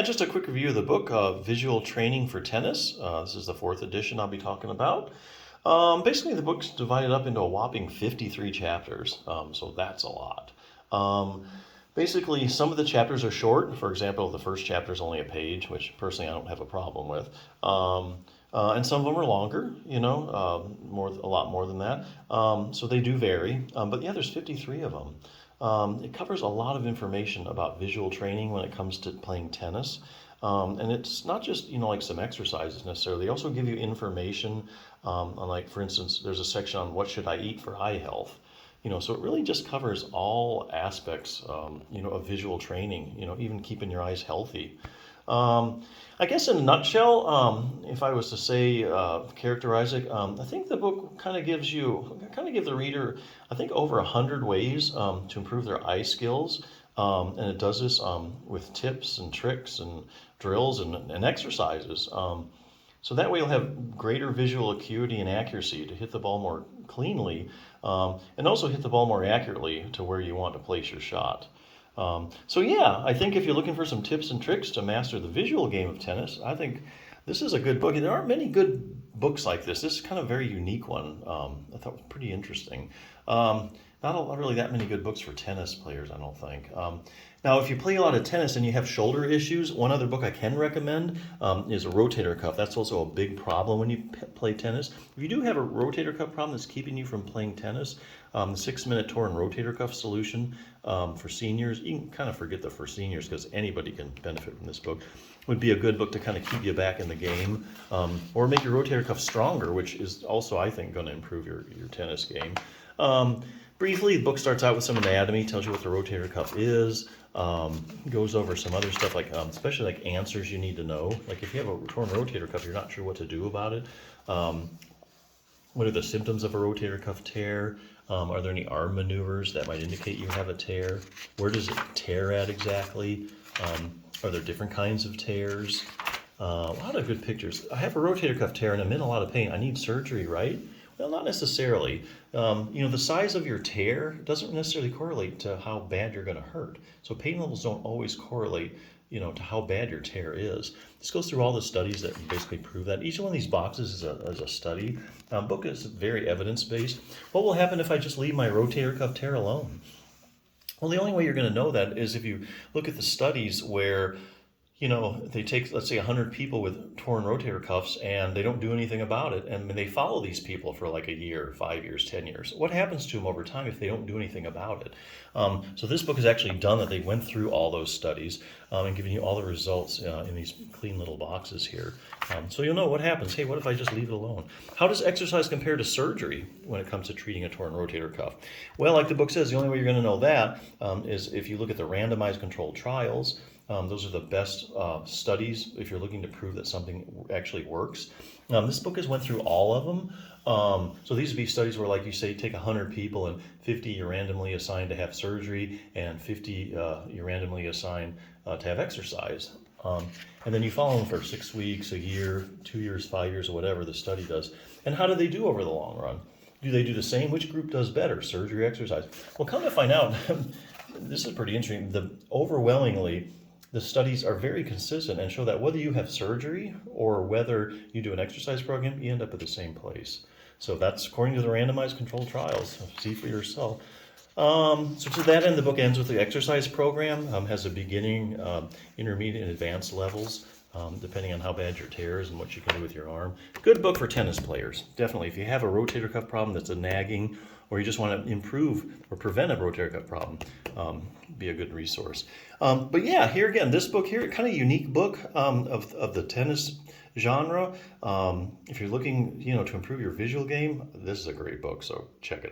just a quick review of the book, Visual Training for Tennis. This is the fourth edition I'll be talking about. Basically, the book's divided up into a whopping 53 chapters, so that's a lot. Basically, some of the chapters are short. For example, the first chapter is only a page, which personally I don't have a problem with. And some of them are longer, a lot more than that. So they do vary. But yeah, there's 53 of them. It covers a lot of information about visual training when it comes to playing tennis. And it's not just, like some exercises necessarily. They also give you information on, like, for instance, there's a section on what should I eat for eye health. So it really just covers all aspects, of visual training, even keeping your eyes healthy. I guess in a nutshell, if I was to say, characterize it, I think the book kind of gives the reader, I think, over 100 ways to improve their eye skills. And it does this with tips and tricks and drills and exercises. So that way you'll have greater visual acuity and accuracy to hit the ball more cleanly, and also hit the ball more accurately to where you want to place your shot. So yeah, I think if you're looking for some tips and tricks to master the visual game of tennis, I think this is a good book. There aren't many good books like this. This is kind of a very unique one. I thought was pretty interesting. Not really that many good books for tennis players, I don't think. Now, if you play a lot of tennis and you have shoulder issues, one other book I can recommend is a rotator cuff. That's also a big problem when you play tennis. If you do have a rotator cuff problem that's keeping you from playing tennis, the 6-Minute Torn Rotator Cuff Solution for seniors, you can kind of forget the for seniors because anybody can benefit from this book, would be a good book to kind of keep you back in the game, or make your rotator cuff stronger, which is also, I think, going to improve your tennis game. Briefly, the book starts out with some anatomy, tells you what the rotator cuff is, goes over some other stuff, like especially like answers you need to know. Like if you have a torn rotator cuff, you're not sure what to do about it. What are the symptoms of a rotator cuff tear? Are there any arm maneuvers that might indicate you have a tear? Where does it tear at exactly? Are there different kinds of tears? A lot of good pictures. I have a rotator cuff tear and I'm in a lot of pain. I need surgery, right? Well, not necessarily. The size of your tear doesn't necessarily correlate to how bad you're going to hurt. So pain levels don't always correlate, to how bad your tear is. This goes through all the studies that basically prove that. Each one of these boxes is a study. Book is very evidence-based. What will happen if I just leave my rotator cuff tear alone? Well, the only way you're going to know that is if you look at the studies where they take, let's say, 100 people with torn rotator cuffs and they don't do anything about it. And they follow these people for like a year, 5 years, 10 years. What happens to them over time if they don't do anything about it? So this book has actually done that. They went through all those studies and given you all the results in these clean little boxes here. So you'll know what happens. Hey, what if I just leave it alone? How does exercise compare to surgery when it comes to treating a torn rotator cuff? Well, like the book says, the only way you're going to know that is if you look at the randomized controlled trials. Those are the best studies if you're looking to prove that something actually works. This book has went through all of them. So these would be studies where, like you say, take 100 people and 50 you're randomly assigned to have surgery and 50 you're randomly assigned to have exercise. And then you follow them for 6 weeks, a year, 2 years, 5 years, or whatever the study does. And how do they do over the long run? Do they do the same? Which group does better, surgery or exercise? Well, come to find out, this is pretty interesting. Overwhelmingly, the studies are very consistent and show that whether you have surgery or whether you do an exercise program, you end up at the same place. So that's according to the randomized controlled trials. See for yourself. So to that end, the book ends with the exercise program, has a beginning, intermediate, and advanced levels, depending on how bad your tear is and what you can do with your arm. Good book for tennis players, definitely. If you have a rotator cuff problem that's a nagging, or you just want to improve or prevent a rotator cuff problem, be a good resource. But yeah, here again, this book here, kind of unique book of the tennis genre. If you're looking, to improve your visual game, this is a great book, so check it out.